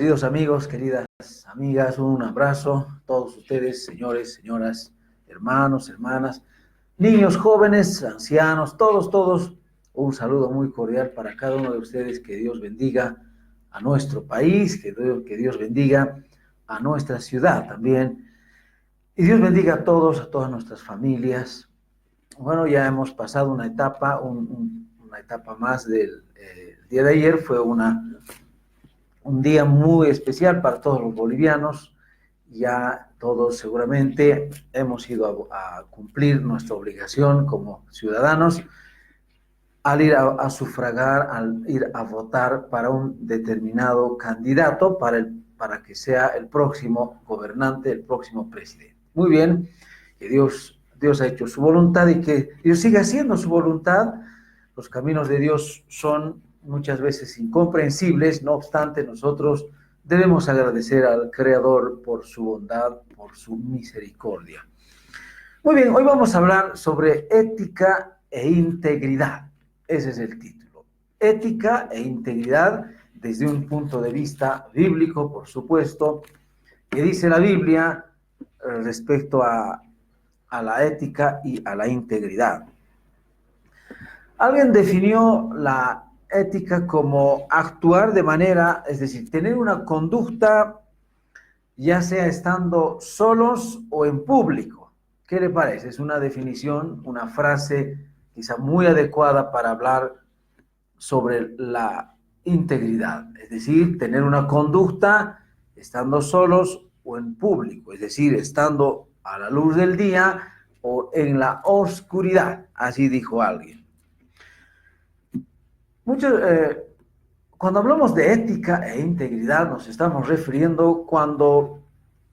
Queridos amigos, queridas amigas, un abrazo a todos ustedes, señores, señoras, hermanos, hermanas, niños, jóvenes, ancianos, todos, un saludo muy cordial para cada uno de ustedes. Que Dios bendiga a nuestro país, que Dios bendiga a nuestra ciudad también, y Dios bendiga a todos, a todas nuestras familias. Bueno, ya hemos pasado una etapa, una etapa más del día de ayer. Fue un día muy especial para todos los bolivianos. Ya todos seguramente hemos ido a cumplir nuestra obligación como ciudadanos al ir a sufragar, al ir a votar para un determinado candidato para que sea el próximo gobernante, el próximo presidente. Muy bien, que Dios ha hecho su voluntad y que Dios siga haciendo su voluntad. Los caminos de Dios son muchas veces incomprensibles. No obstante, nosotros debemos agradecer al Creador por su bondad, por su misericordia. Muy bien, hoy vamos a hablar sobre ética e integridad. Ese es el título. Ética e integridad desde un punto de vista bíblico, por supuesto. ¿Qué dice la Biblia respecto a la ética y a la integridad? Alguien definió la ética como actuar de manera, es decir, tener una conducta ya sea estando solos o en público. ¿Qué le parece? Es una definición, una frase quizá muy adecuada para hablar sobre la integridad, es decir, tener una conducta estando solos o en público, es decir, estando a la luz del día o en la oscuridad, así dijo alguien. Cuando hablamos de ética e integridad nos estamos refiriendo cuando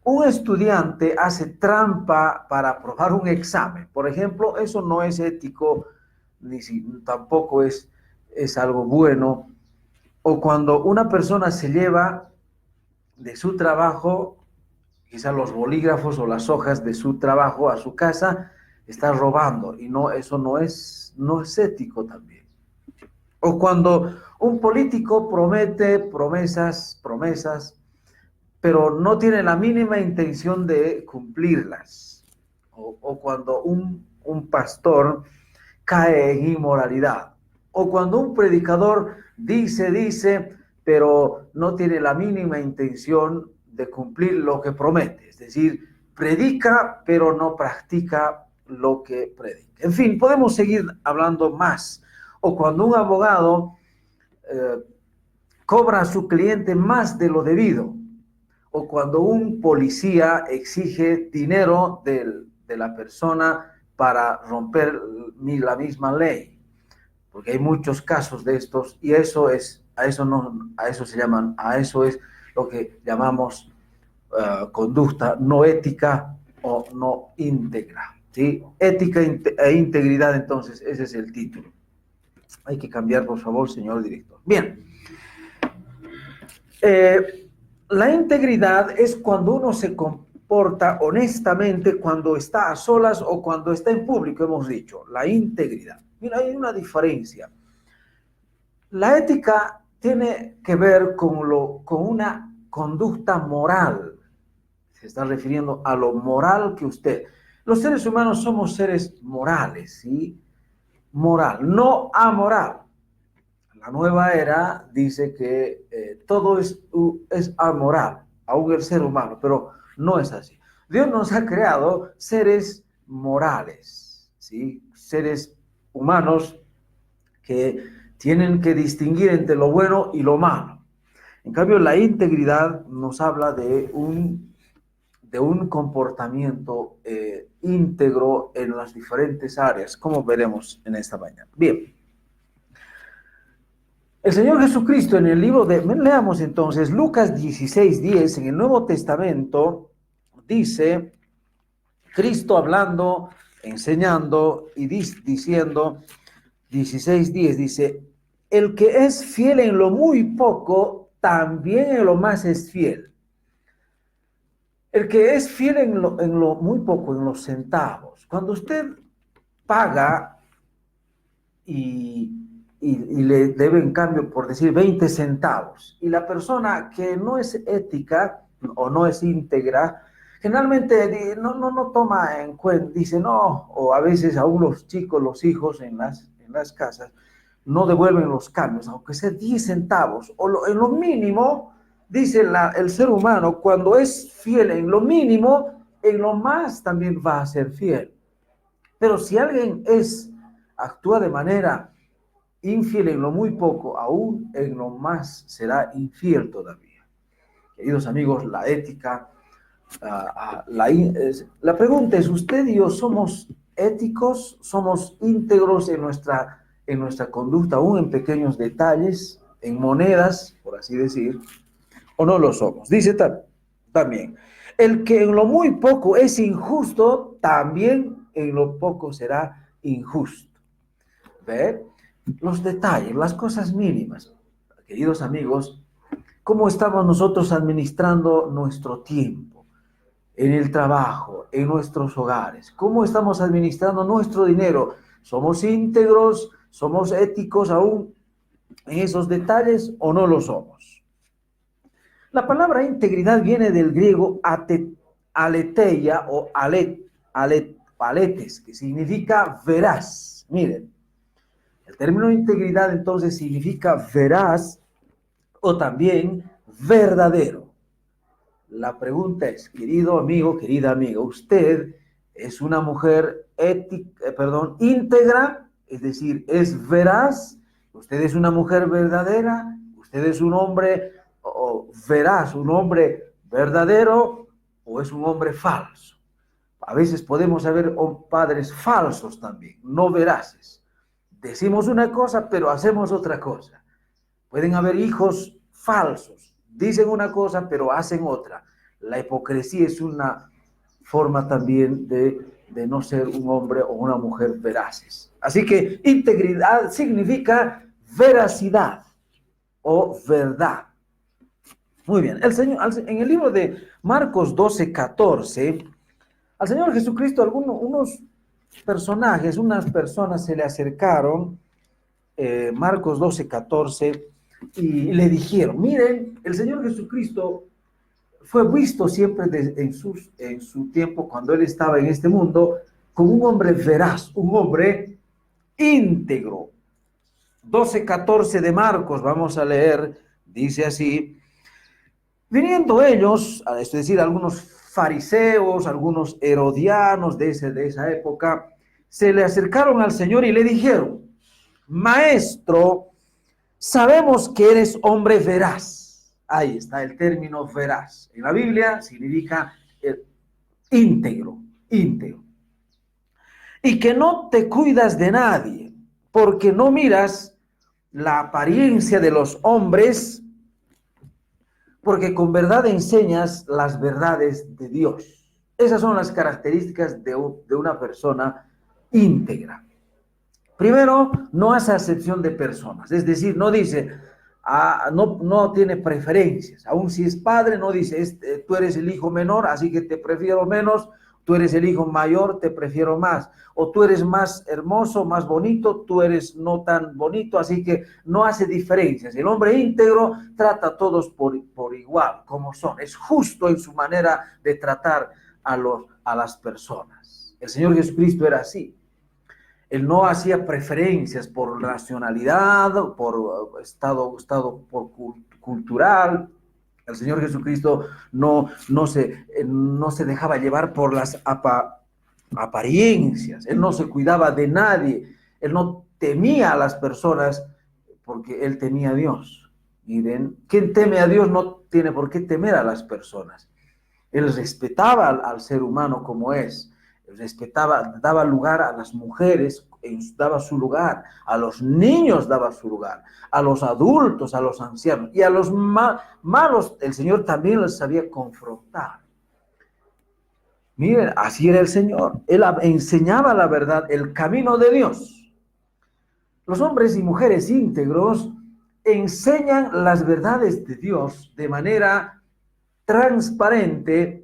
un estudiante hace trampa para aprobar un examen. Por ejemplo, eso no es ético, tampoco es algo bueno. O cuando una persona se lleva de su trabajo, quizás los bolígrafos o las hojas de su trabajo a su casa, está robando, y eso no es ético también. O cuando un político promete promesas, pero no tiene la mínima intención de cumplirlas. O cuando un pastor cae en inmoralidad. O cuando un predicador dice, pero no tiene la mínima intención de cumplir lo que promete. Es decir, predica, pero no practica lo que predica. En fin, podemos seguir hablando más. O cuando un abogado cobra a su cliente más de lo debido. O cuando un policía exige dinero de la persona para romper la misma ley, porque hay muchos casos de estos, y eso es lo que llamamos conducta no ética o no íntegra, ¿sí? Ética e integridad, entonces, ese es el título. Hay que cambiar, por favor, señor director. Bien. La integridad es cuando uno se comporta honestamente cuando está a solas o cuando está en público, hemos dicho. La integridad. Mira, hay una diferencia. La ética tiene que ver con una conducta moral. Se está refiriendo a lo moral que usted... Los seres humanos somos seres morales, ¿sí? Moral, no amoral. La nueva era dice que todo es amoral, aún el ser humano, pero no es así. Dios nos ha creado seres morales, ¿sí? Seres humanos que tienen que distinguir entre lo bueno y lo malo. En cambio, la integridad nos habla de un comportamiento íntegro en las diferentes áreas, como veremos en esta mañana. Bien. El Señor Jesucristo en el libro leamos entonces Lucas 16:10, en el Nuevo Testamento, dice, Cristo hablando, enseñando y diciendo, 16:10, dice, el que es fiel en lo muy poco, también en lo más es fiel. El que es fiel en lo muy poco, en los centavos. Cuando usted paga y y le debe en cambio, por decir, 20 centavos. Y la persona que no es ética o no es íntegra, generalmente no toma en cuenta, dice no, o a veces aún los chicos, los hijos en las casas, no devuelven los cambios, aunque sea 10 centavos, en lo mínimo, dice el ser humano, cuando es fiel en lo mínimo, en lo más también va a ser fiel. Pero si alguien actúa de manera infiel en lo muy poco, aún en lo más será infiel todavía. Queridos amigos, la ética, la pregunta es, ¿usted y yo somos éticos? ¿Somos íntegros en nuestra conducta, aún en pequeños detalles, en monedas, por así decir, o no lo somos? Dice también, el que en lo muy poco es injusto, también en lo poco será injusto. ¿Ve? Los detalles, las cosas mínimas. Queridos amigos, ¿cómo estamos nosotros administrando nuestro tiempo en el trabajo, en nuestros hogares? ¿Cómo estamos administrando nuestro dinero? ¿Somos íntegros? ¿Somos éticos aún en esos detalles o no lo somos? La palabra integridad viene del griego aletheia o aletes, que significa veraz. Miren, el término integridad entonces significa veraz o también verdadero. La pregunta es, querido amigo, querida amiga, ¿usted es una mujer íntegra? Es decir, ¿es veraz? ¿Usted es una mujer verdadera? ¿Usted es un hombre veraz, un hombre verdadero o es un hombre falso? A veces podemos haber padres falsos también, no veraces. Decimos una cosa, pero hacemos otra cosa. Pueden haber hijos falsos. Dicen una cosa, pero hacen otra. La hipocresía es una forma también de no ser un hombre o una mujer veraces. Así que integridad significa veracidad o verdad. Muy bien. El Señor, en el libro de Marcos 12:14, al Señor Jesucristo unas personas se le acercaron, Marcos 12:14, y le dijeron, miren, el Señor Jesucristo fue visto siempre en su tiempo, cuando Él estaba en este mundo, como un hombre veraz, un hombre íntegro. 12:14 de Marcos, vamos a leer, dice así, viniendo ellos, es decir, algunos fariseos, algunos herodianos de esa época, se le acercaron al Señor y le dijeron, Maestro, sabemos que eres hombre veraz. Ahí está el término veraz. En la Biblia significa íntegro. Y que no te cuidas de nadie, porque no miras la apariencia de los hombres, porque con verdad enseñas las verdades de Dios. Esas son las características de una persona íntegra. Primero, no hace acepción de personas, es decir, no dice, no tiene preferencias. Aun si es padre, no dice, tú eres el hijo menor, así que te prefiero menos, tú eres el hijo mayor, te prefiero más, o tú eres más hermoso, más bonito, tú eres no tan bonito, así que no hace diferencias. El hombre íntegro trata a todos por igual, como son, es justo en su manera de tratar a las personas. El Señor Jesucristo era así. Él no hacía preferencias por nacionalidad, por estado cultural. El Señor Jesucristo no se dejaba llevar por las apariencias. Él no se cuidaba de nadie. Él no temía a las personas porque él temía a Dios. Miren, quien teme a Dios no tiene por qué temer a las personas. Él respetaba al ser humano como es. Respetaba, daba lugar a las mujeres, daba su lugar, a los niños daba su lugar, a los adultos, a los ancianos, y a los malos el Señor también los sabía confrontar. Miren, así era el Señor. Él enseñaba la verdad, el camino de Dios. Los hombres y mujeres íntegros enseñan las verdades de Dios de manera transparente,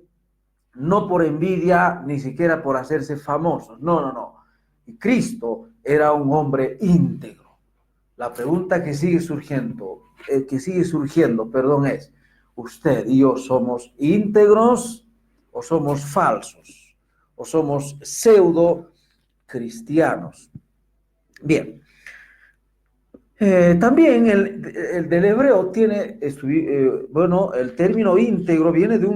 no por envidia, ni siquiera por hacerse famosos. No. Y Cristo era un hombre íntegro. La pregunta que sigue surgiendo, es, ¿usted y yo somos íntegros o somos falsos? ¿O somos pseudo cristianos? Bien. También el del hebreo tiene, el término íntegro viene de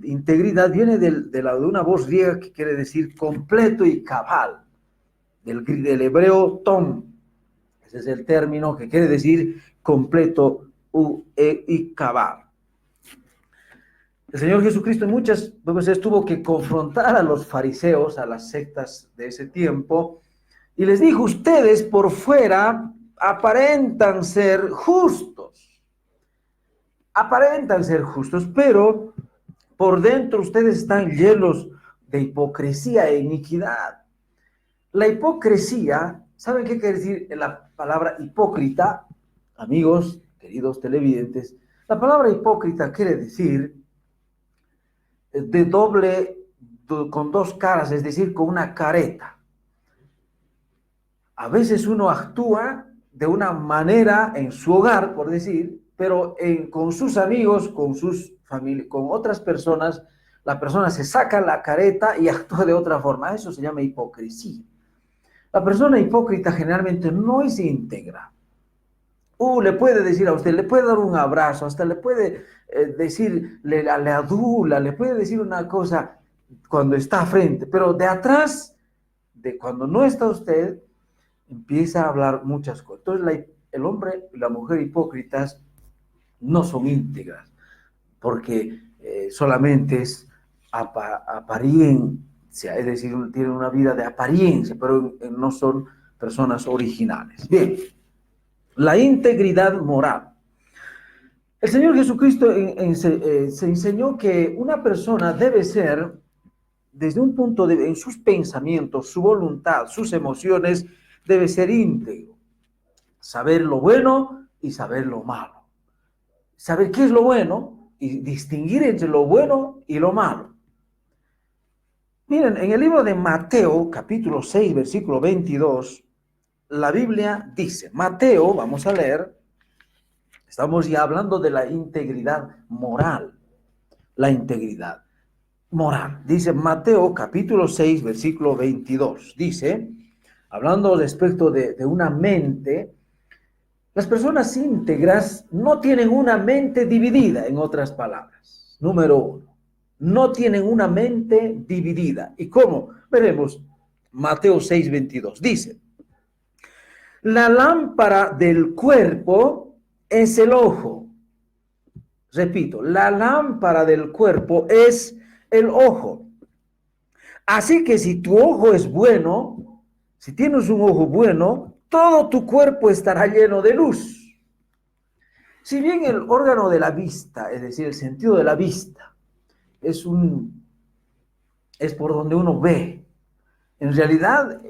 integridad, viene de una voz griega que quiere decir completo y cabal, del hebreo tom. Ese es el término que quiere decir completo y cabal. El Señor Jesucristo muchas veces tuvo que confrontar a los fariseos, a las sectas de ese tiempo, y les dijo: ustedes por fuera aparentan ser justos, pero por dentro ustedes están llenos de hipocresía e iniquidad. La hipocresía, ¿saben qué quiere decir la palabra hipócrita? Amigos, queridos televidentes, la palabra hipócrita quiere decir con dos caras, es decir, con una careta. A veces uno actúa de una manera en su hogar, por decir, pero con sus amigos, con sus familias, con otras personas, la persona se saca la careta y actúa de otra forma. Eso se llama hipocresía. La persona hipócrita generalmente no es íntegra. Le puede decir a usted, le puede dar un abrazo, hasta le puede decir, le adula, le puede decir una cosa cuando está frente, pero de atrás, de cuando no está usted, empieza a hablar muchas cosas. Entonces el hombre y la mujer hipócritas no son íntegras, porque solamente es apariencia, es decir, tienen una vida de apariencia, pero no son personas originales. Bien, la integridad moral. El Señor Jesucristo se enseñó que una persona debe ser, desde un punto de vista, en sus pensamientos, su voluntad, sus emociones, debe ser íntegro. Saber lo bueno y saber lo malo. Saber qué es lo bueno y distinguir entre lo bueno y lo malo. Miren, en el libro de Mateo, capítulo 6, versículo 22, la Biblia dice, Mateo, vamos a leer, estamos ya hablando de la integridad moral. La integridad moral. Dice Mateo, capítulo 6, versículo 22. Dice, hablando respecto de una mente, las personas íntegras no tienen una mente dividida, en otras palabras. Número uno, no tienen una mente dividida. ¿Y cómo? Veremos Mateo 6, 22. Dice, la lámpara del cuerpo es el ojo. Repito, la lámpara del cuerpo es el ojo. Así que si tu ojo es bueno, si tienes un ojo bueno, todo tu cuerpo estará lleno de luz. Si bien el órgano de la vista, es decir, el sentido de la vista, es por donde uno ve. En realidad,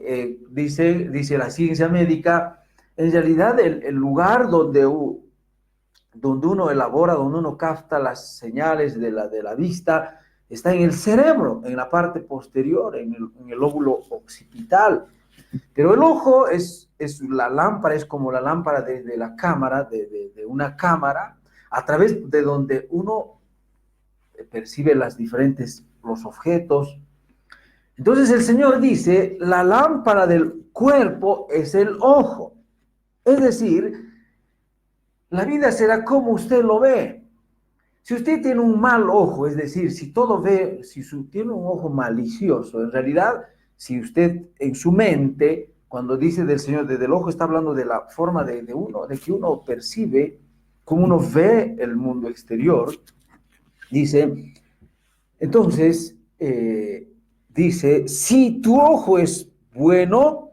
dice la ciencia médica, en realidad el lugar donde uno elabora, donde uno capta las señales de la vista, está en el cerebro, en la parte posterior, en el lóbulo occipital. Pero el ojo es la lámpara, es como la lámpara de la cámara, de una cámara, a través de donde uno percibe los objetos. Entonces el Señor dice, la lámpara del cuerpo es el ojo. Es decir, la vida será como usted lo ve. Si usted tiene un mal ojo, es decir, si tiene un ojo malicioso, en realidad, si usted en su mente, cuando dice del Señor, desde el ojo está hablando de la forma de que uno percibe, cómo uno ve el mundo exterior, dice, entonces, dice, si tu ojo es bueno,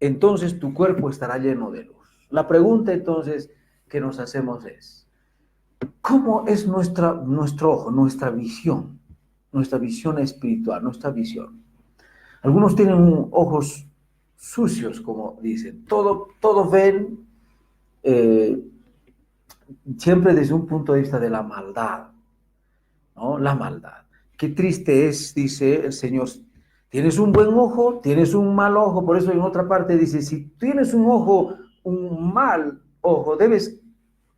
entonces tu cuerpo estará lleno de luz. La pregunta entonces que nos hacemos es, ¿cómo es nuestro ojo, nuestra visión espiritual, nuestra visión? Algunos tienen ojos sucios, como dicen, todo ven siempre desde un punto de vista de la maldad, ¿no? La maldad. Qué triste es, dice el Señor, tienes un buen ojo, tienes un mal ojo, por eso en otra parte dice, si tienes un ojo un mal ojo, debes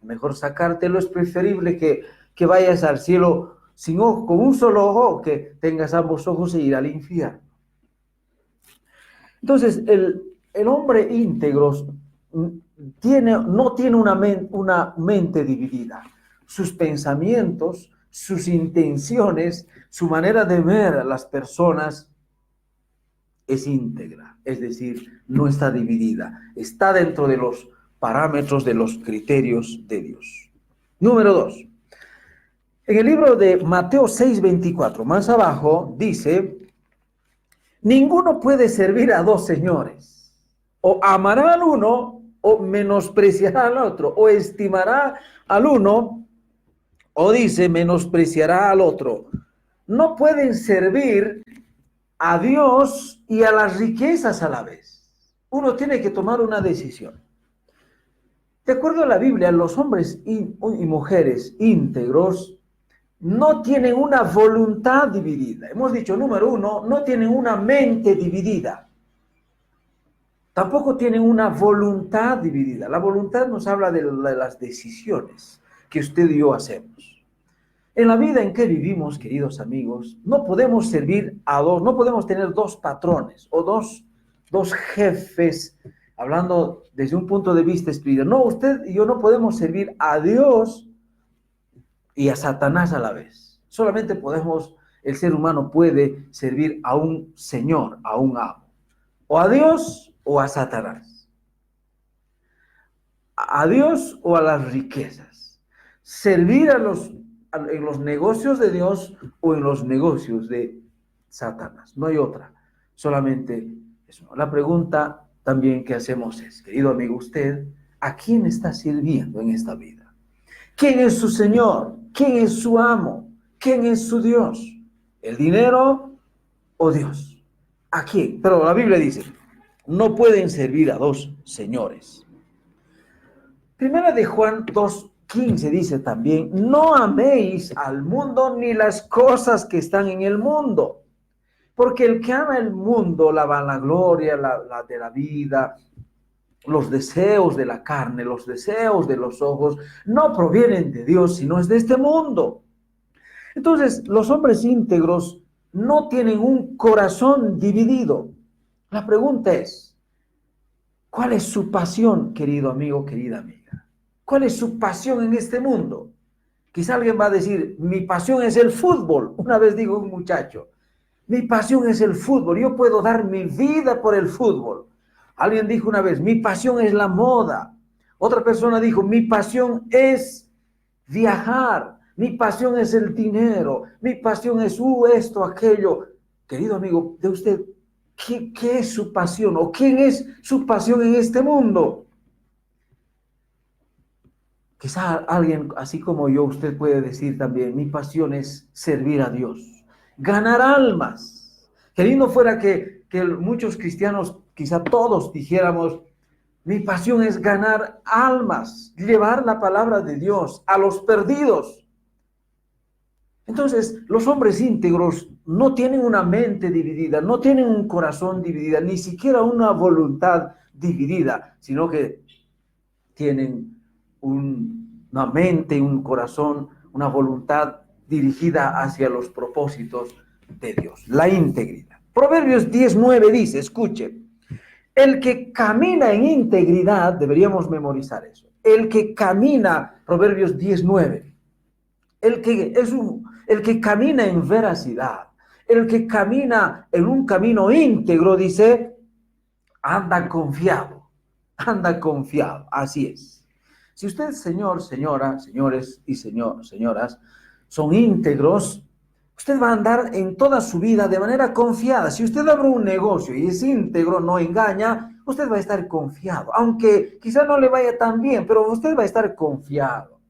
mejor sacártelo. Es preferible que vayas al cielo sin ojo, con un solo ojo, que tengas ambos ojos e ir al infierno. Entonces, el hombre íntegro no tiene una mente dividida. Sus pensamientos, sus intenciones, su manera de ver a las personas es íntegra, es decir, no está dividida, está dentro de los parámetros, de los criterios de Dios. Número 2. En el libro de Mateo 6:24, más abajo, dice: ninguno puede servir a dos señores. O amará al uno o menospreciará al otro. O estimará al uno o dice menospreciará al otro. No pueden servir a Dios y a las riquezas a la vez. Uno tiene que tomar una decisión. De acuerdo a la Biblia, los hombres y mujeres íntegros no tienen una voluntad dividida. Hemos dicho, número 1, no tienen una mente dividida. Tampoco tienen una voluntad dividida. La voluntad nos habla de las decisiones que usted y yo hacemos. En la vida en que vivimos, queridos amigos, no podemos servir a dos, no podemos tener dos patrones o dos jefes, hablando desde un punto de vista espiritual. No, usted y yo no podemos servir a Dios y a Satanás a la vez. Solamente el ser humano puede servir a un señor, a un amo, o a Dios o a Satanás, a Dios o a las riquezas. Servir en los negocios de Dios o en los negocios de Satanás. No hay otra, solamente eso. La pregunta también que hacemos es, querido amigo, usted, ¿a quién está sirviendo en esta vida? ¿Quién es su Señor? ¿Quién es su amo? ¿Quién es su Dios? ¿El dinero o Dios? ¿A quién? Pero la Biblia dice, no pueden servir a dos señores. Primera de Juan 2:15 dice también, no améis al mundo ni las cosas que están en el mundo. Porque el que ama el mundo, la vanagloria, la de la vida, los deseos de la carne, los deseos de los ojos, no provienen de Dios, sino es de este mundo. Entonces, los hombres íntegros no tienen un corazón dividido. La pregunta es, ¿cuál es su pasión, querido amigo, querida amiga? ¿Cuál es su pasión en este mundo? Quizá alguien va a decir, mi pasión es el fútbol. Una vez dijo un muchacho, mi pasión es el fútbol, yo puedo dar mi vida por el fútbol. Alguien dijo una vez, mi pasión es la moda. Otra persona dijo, mi pasión es viajar. Mi pasión es el dinero. Mi pasión es esto, aquello. Querido amigo, de usted, ¿qué es su pasión? ¿O quién es su pasión en este mundo? Quizá alguien, así como yo, usted puede decir también, mi pasión es servir a Dios. Ganar almas. Qué lindo fuera que muchos cristianos, quizá todos dijéramos, mi pasión es ganar almas, llevar la palabra de Dios a los perdidos. Entonces, los hombres íntegros no tienen una mente dividida, no tienen un corazón dividido, ni siquiera una voluntad dividida, sino que tienen una mente, un corazón, una voluntad dirigida hacia los propósitos de Dios, la integridad. Proverbios 10:9 dice, escuche, el que camina en integridad, deberíamos memorizar eso, el que camina, Proverbios 10:9, el que camina en veracidad, el que camina en un camino íntegro, dice, anda confiado, así es. Si usted, señor, señora, señores y señoras, son íntegros, usted va a andar en toda su vida de manera confiada. Si usted abre un negocio y es íntegro, no engaña, usted va a estar confiado. Aunque quizá no le vaya tan bien, pero usted va a estar confiado.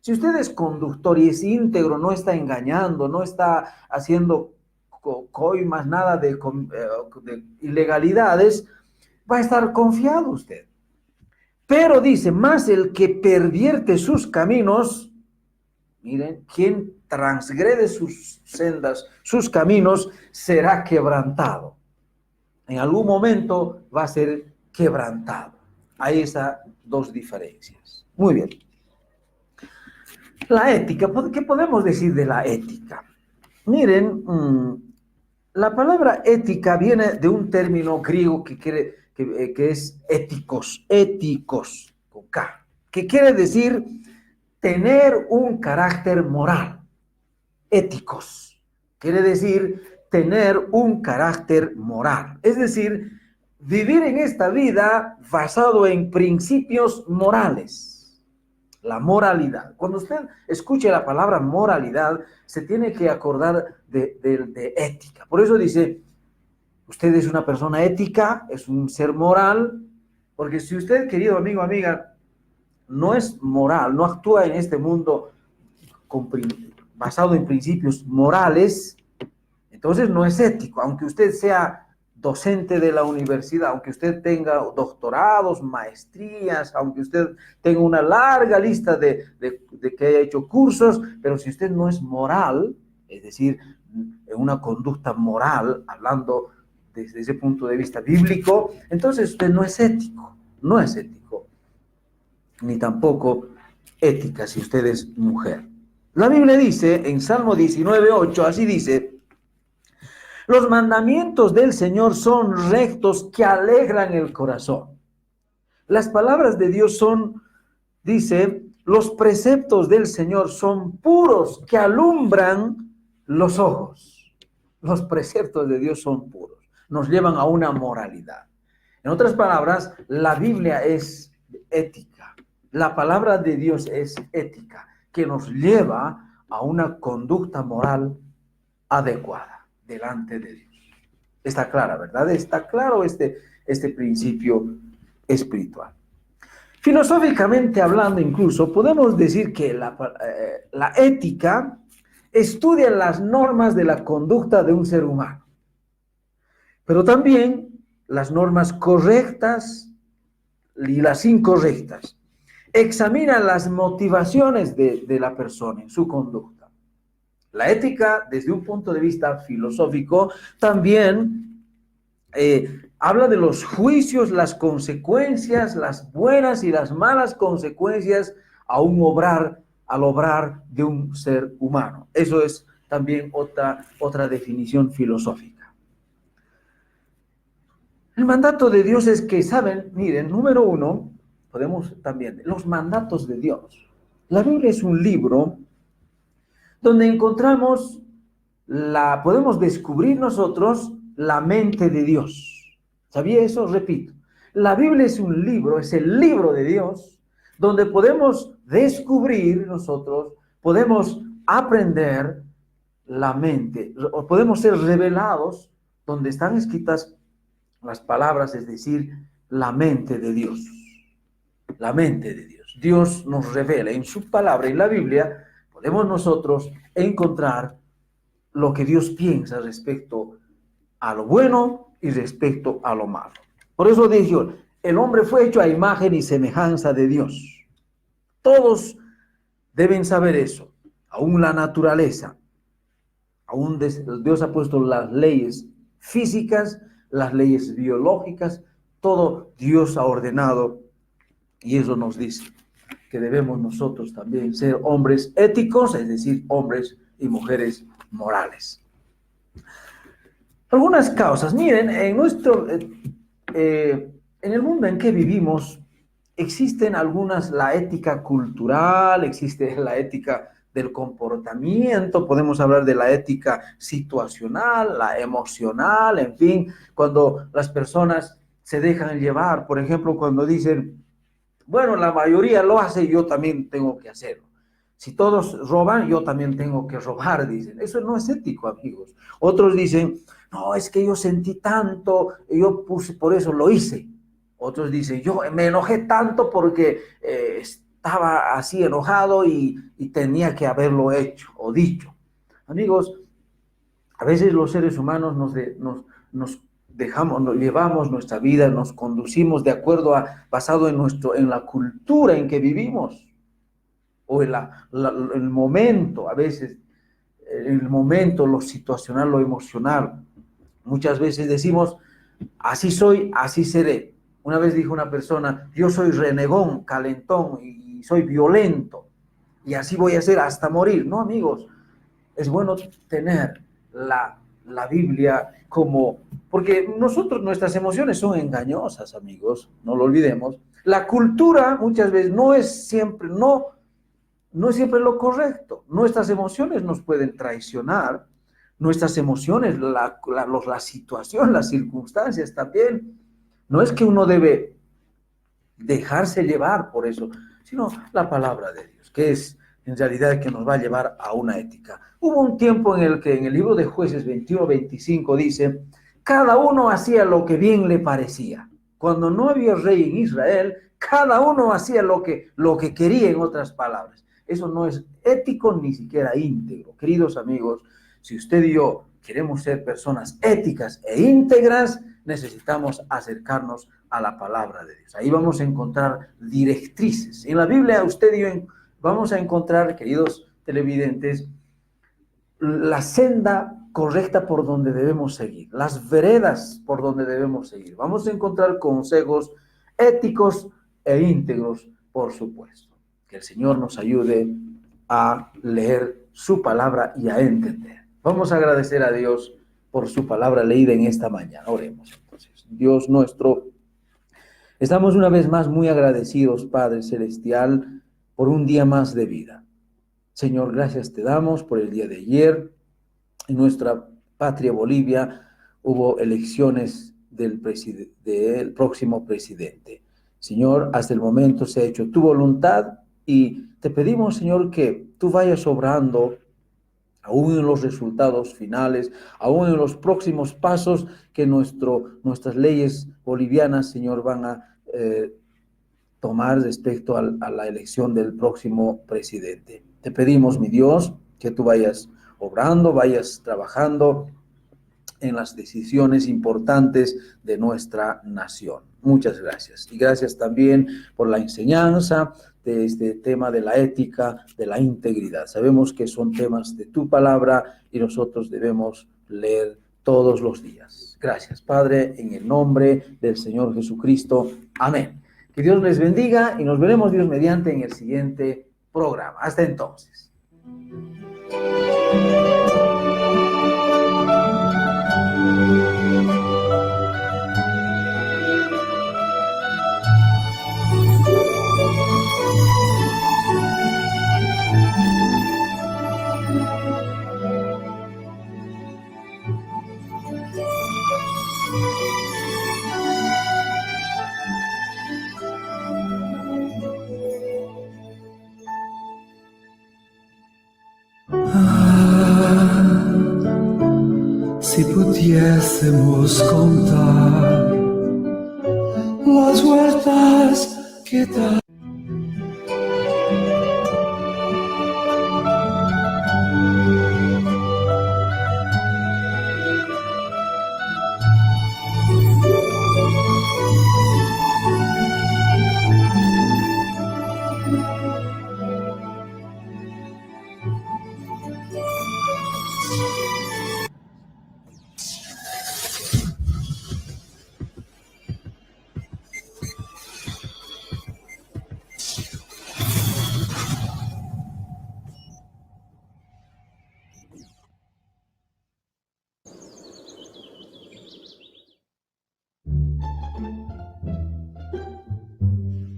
Si usted es conductor y es íntegro, no está engañando, no está haciendo coimas, nada de ilegalidades, va a estar confiado usted. Pero dice, más el que pervierte sus caminos, miren, quien transgrede sus sendas, sus caminos, será quebrantado. En algún momento va a ser quebrantado. hay esas dos diferencias. Muy bien. La ética, ¿qué podemos decir de la ética? Miren, la palabra ética viene de un término griego que es éticos, con K, que quiere decir tener un carácter moral. Éticos quiere decir tener un carácter moral, es decir, vivir en esta vida basado en principios morales. La moralidad. Cuando usted escuche la palabra moralidad, se tiene que acordar de ética. Por eso dice, usted es una persona ética, es un ser moral, porque si usted, querido amigo, amiga, no es moral, no actúa en este mundo basado en principios morales, entonces no es ético, aunque usted sea docente de la universidad, aunque usted tenga doctorados, maestrías, aunque usted tenga una larga lista de que haya hecho cursos, pero si usted no es moral, es decir, en una conducta moral, hablando desde ese punto de vista bíblico, entonces usted no es ético, ni tampoco ética si usted es mujer. La Biblia dice en Salmo 19:8, así dice: los mandamientos del Señor son rectos que alegran el corazón. Las palabras de Dios son, dice, los preceptos del Señor son puros que alumbran los ojos. Los preceptos de Dios son puros, nos llevan a una moralidad. En otras palabras, la Biblia es ética. La palabra de Dios es ética, que nos lleva a una conducta moral adecuada delante de Dios. Está clara, ¿verdad? Está claro este principio espiritual. Filosóficamente hablando, incluso, podemos decir que la ética estudia las normas de la conducta de un ser humano, pero también las normas correctas y las incorrectas. Examina las motivaciones de la persona en su conducta. La ética, desde un punto de vista filosófico, también habla de los juicios, las consecuencias, las buenas y las malas consecuencias al obrar de un ser humano. Eso es también otra definición filosófica. El mandato de Dios es que, ¿saben? Miren, número uno, podemos también, los mandatos de Dios. La Biblia es un libro donde encontramos podemos descubrir nosotros la mente de Dios. ¿Sabía eso? Repito, la Biblia es un libro, es el libro de Dios, donde podemos descubrir nosotros, podemos aprender la mente, o podemos ser revelados donde están escritas las palabras, es decir, la mente de Dios. La mente de Dios. Dios nos revela en su palabra, en la Biblia, podemos nosotros encontrar lo que Dios piensa respecto a lo bueno y respecto a lo malo. Por eso dijo, el hombre fue hecho a imagen y semejanza de Dios. Todos deben saber eso, aún la naturaleza. Aún Dios ha puesto las leyes físicas, las leyes biológicas, todo Dios ha ordenado, y eso nos dice que debemos nosotros también ser hombres éticos, es decir, hombres y mujeres morales. Algunas causas. Miren, en el mundo en que vivimos existen algunas, la ética cultural, existe la ética del comportamiento, podemos hablar de la ética situacional, la emocional, en fin, cuando las personas se dejan llevar, por ejemplo, cuando dicen, bueno, la mayoría lo hace, yo también tengo que hacerlo. Si todos roban, yo también tengo que robar, dicen. Eso no es ético, amigos. Otros dicen, no, es que yo sentí tanto, yo por eso lo hice. Otros dicen, yo me enojé tanto porque estaba así enojado y tenía que haberlo hecho o dicho. Amigos, a veces los seres humanos nos llevamos nuestra vida, nos conducimos de acuerdo basado en la cultura en que vivimos. O el momento, a veces, el momento, lo situacional, lo emocional. Muchas veces decimos, así soy, así seré. Una vez dijo una persona, yo soy renegón, calentón y soy violento y así voy a ser hasta morir. No, amigos, es bueno tener la Biblia como, porque nuestras emociones son engañosas, amigos, no lo olvidemos. La cultura muchas veces no es siempre lo correcto. Nuestras emociones nos pueden traicionar, nuestras emociones, la situación, las circunstancias también. No es que uno debe dejarse llevar por eso, sino la palabra de Dios, que es en realidad que nos va a llevar a una ética. Hubo un tiempo en el que en el libro de Jueces 21-25 dice, cada uno hacía lo que bien le parecía. Cuando no había rey en Israel, cada uno hacía lo que quería, en otras palabras. Eso no es ético ni siquiera íntegro. Queridos amigos, si usted y yo queremos ser personas éticas e íntegras, necesitamos acercarnos a la palabra de Dios. Ahí vamos a encontrar directrices. En la Biblia usted y yo vamos a encontrar, queridos televidentes, la senda correcta por donde debemos seguir, las veredas por donde debemos seguir. Vamos a encontrar consejos éticos e íntegros, por supuesto. Que el Señor nos ayude a leer su palabra y a entender. Vamos a agradecer a Dios por su palabra leída en esta mañana. Oremos entonces. Dios nuestro, estamos una vez más muy agradecidos, Padre Celestial, por un día más de vida. Señor, gracias te damos por el día de ayer. En nuestra patria Bolivia hubo elecciones del próximo presidente. Señor, hasta el momento se ha hecho tu voluntad y te pedimos, Señor, que tú vayas obrando aún en los resultados finales, aún en los próximos pasos que nuestras leyes bolivianas, Señor, van a tomar respecto a la elección del próximo presidente. Te pedimos, mi Dios, que tú vayas obrando, vayas trabajando en las decisiones importantes de nuestra nación. Muchas gracias. Y gracias también por la enseñanza de este tema de la ética, de la integridad. Sabemos que son temas de tu palabra y nosotros debemos leer todos los días. Gracias, Padre, en el nombre del Señor Jesucristo. Amén. Que Dios les bendiga y nos veremos, Dios mediante, en el siguiente programa. Hasta entonces. Si pudiésemos contar las vueltas que da.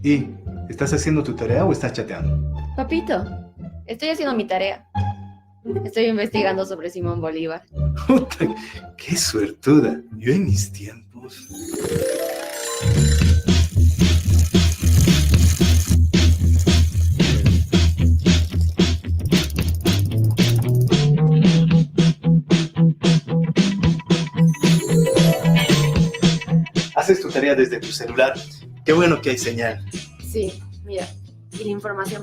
¿Y estás haciendo tu tarea o estás chateando? Papito, estoy haciendo mi tarea. Estoy investigando sobre Simón Bolívar. ¡Puta! ¡Qué suertuda! Yo en mis tiempos... ¿Haces tu tarea desde tu celular? Qué bueno que hay señal. Sí, mira, y la información